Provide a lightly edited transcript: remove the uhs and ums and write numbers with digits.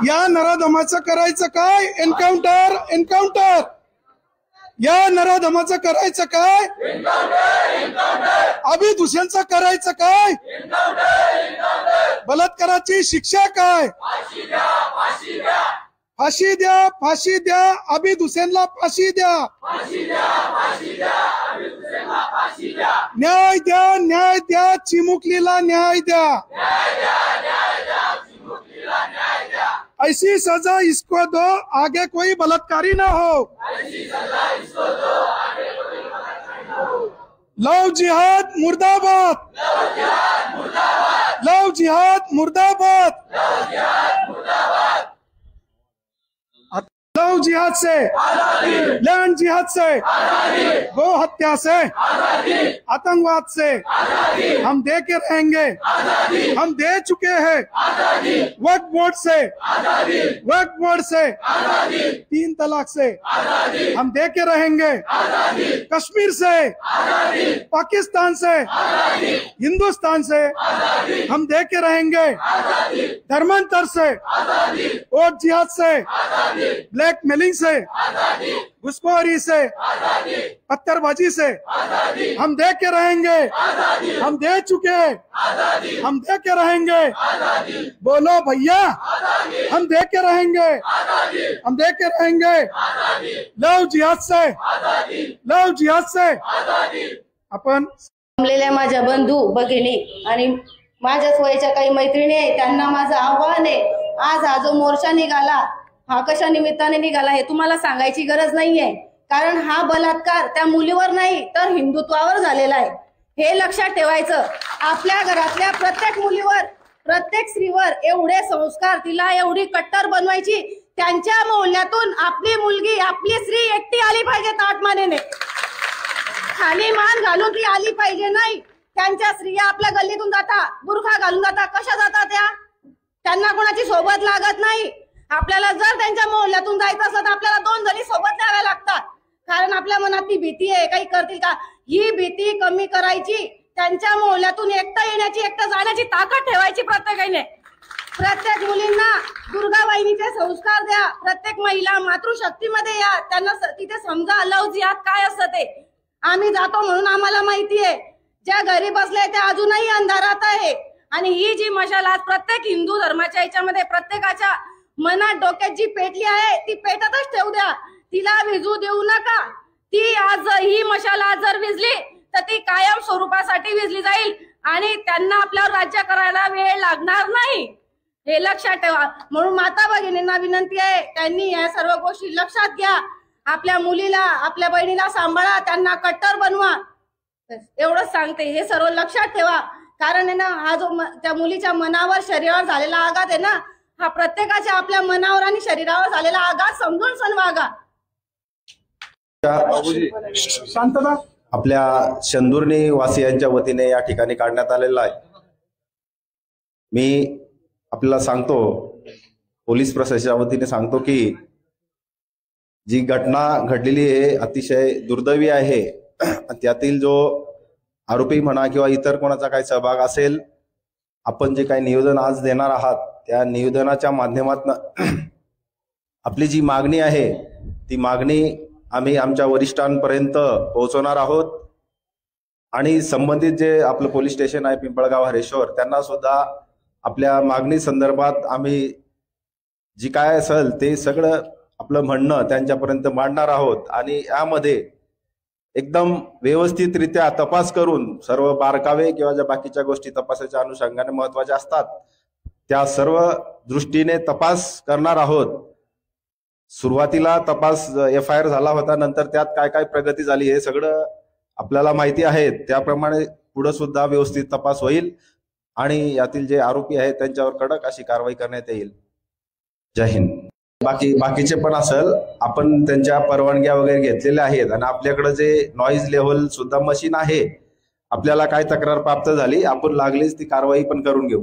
या नराधमाचं करायचं काय? Encounter encounter. या नराधमाचं करायचं काय? अभिद हुसेनचं करायचं काय? बलात्काराची शिक्षा काय? फाशी द्या, फाशी द्या, अभिद हुसेनला फाशी द्या. न्याय द्या, न्याय द्या, चिमुकलीला न्याय द्या. ऐसी सजा इसको दो, आगे कोई बलात्कारी ना हो. लव जिहाद मुर्दाबाद. लव जिहाद मुर्दाबाद. लव जिहाद से, लैंड जिहाद से, गो हत्या से, आतंकवाद से हम दे के रहेंगे. हम दे चुके हैं. वक्फ बोर्ड से, वक्फ बोर्ड से, 3 तलाक से हम दे के रहेंगे. कश्मीर से, पाकिस्तान से, हिंदुस्तान से हम दे के रहेंगे. धर्मांतर से, वोट जिहाद से, ब्लैकमेलिंग से, घुसखोरी से, पत्थरबाजी से हम दे के रहेंगे. हम दे चुके, हम दे के रहेंगे. बोलो भैया, हम दे के रहेंगे. हम दे के रहेंगे. लव जिहाद से, लव जिहाद से. आपण जमलेल्या माझ्या बंधू भगिनी आणि माझ्याच वयाच्या काही मैत्रिणी आहेत, त्यांना माझं आव्हान आहे. आज हा जो मोर्चा निघाला, हा कशा निमित्ताने निघाला हे तुम्हाला सांगायची गरज नाहीये. कारण हा बलात्कार त्या मुलीवर नाही तर हिंदुत्वावर झालेला आहे, हे लक्षात ठेवायचं. आपल्या घरातल्या प्रत्येक मुलीवर, प्रत्येक स्त्रीवर एवढे संस्कार, तिला एवढी कट्टर बनवायची, त्यांच्या मोहल्ल्यातून आपली मुलगी, आपली स्त्री एकटी आली पाहिजे. ताटमानेने खाली मान घालून ती आली पाहिजे. नाही, त्यांच्या स्त्रिया आपल्या गल्लीतून जाता, बुरखा घालून जाता. कशा जातात त्या? त्यांना कोणाची सोबत लागत नाही. आपल्याला जर त्यांच्या मोहल्ल्यातून जायचं असलं तर आपल्याला 2 जणी सोबत न्याव्या लागतात. कारण आपल्या मनात ती भीती आहे, काही करतील का. ही भीती कमी करायची, त्यांच्या मोहल्ल्यातून एकटं येण्याची, एकटं जाण्याची ताकद ठेवायची प्रत्येकाने. प्रत्येक मुलींना दुर्गाबाईंचे संस्कार द्या. प्रत्येक महिला मातृशक्तीमध्ये या, त्यांना तिथे समजा लव जिहाद काय असतं ते. आम्ही जातो म्हणून आम्हाला माहिती आहे. ज्या घरी बसले त्या अजूनही अंधारात आहे. आणि ही जी मशाल आज प्रत्येक हिंदू धर्माच्या याच्यामध्ये प्रत्येकाच्या मनात, डोक्यात जी पेटली आहे ती पेटतच ठेवू द्या. तिला विझू देऊ नका. ती आज, ही मशाल आज जर विझली तर ती कायम स्वरूपासाठी विझली जाईल आणि त्यांना आपल्यावर राज्य करायला वेळ लागणार नाही, हे लक्षात ठेवा. म्हणून माता भगिनींना विनंती आहे, त्यांनी या सर्व गोष्टी लक्षात घ्या. आपल्या मुलीला, आपल्या बहिणीला सांभाळा, त्यांना कट्टर बनवा. एवढंच सांगते, हे सर्व लक्षात ठेवा. कारण आहे ना, हा जो त्या मुलीच्या मनावर, शरीरावर झालेला आघात आहे ना, हा प्रत्येकाच्या आपल्या मनावर आणि शरीरावर झालेला आघात समजून सण वागा. शांतता आपल्या शंदुर्णी वासियांच्या वतीने या ठिकाणी काढण्यात आलेला आहे. मी आपल्याला सांगतो, पोलीस प्रशासनाच्या वतीने सांगतो की जी घटना घडलेली आहे अतिशय दुर्दैवी आहे. त्यातील जो आरोपी म्हणा किंवा इतर कोणाचा काही सहभाग असेल, आपण जे काही निवेदन आज देणार आहात त्या निवेदनाच्या माध्यमातून आपली जी मागणी आहे ती मागणी आम्ही आमच्या वरिष्ठांपर्यंत पोहोचवणार आहोत. आणि संबंधित जे आपलं पोलीस स्टेशन आहे पिंपळगाव हरेश्वर, त्यांना सुद्धा आपल्या मागणी संदर्भात आम्ही जी काय असेल ते सगळं आपलं म्हणणं त्यांच्यापर्यंत मांडणार आहोत. आणि यामध्ये एकदम व्यवस्थितरित्या तपास करून सर्व बारकावे किंवा ज्या बाकीच्या गोष्टी तपासाच्या अनुषंगाने महत्त्वाच्या असतात त्या सर्व दृष्टीने तपास करणार आहोत. सुरुवातीला तपास FIR झाला होता, नंतर त्यात काय काय प्रगती झाली हे सगळं आपल्याला माहिती आहे. त्याप्रमाणे पुढे सुद्धा व्यवस्थित तपास होईल आणि यातील जे आरोपी आहेत त्यांच्यावर कडक अशी कारवाई करण्यात येईल. जय हिंद. बाकीचे पण असेल, आपण त्यांच्या परवानग्या वगैरे घेतलेल्या आहेत आणि आपल्याकडे जे नॉईज लेव्हल सुद्धा मशीन आहे. आपल्याला काय तक्रार प्राप्त झाली, आपण लागलीच ती कारवाई पण करून घेऊ.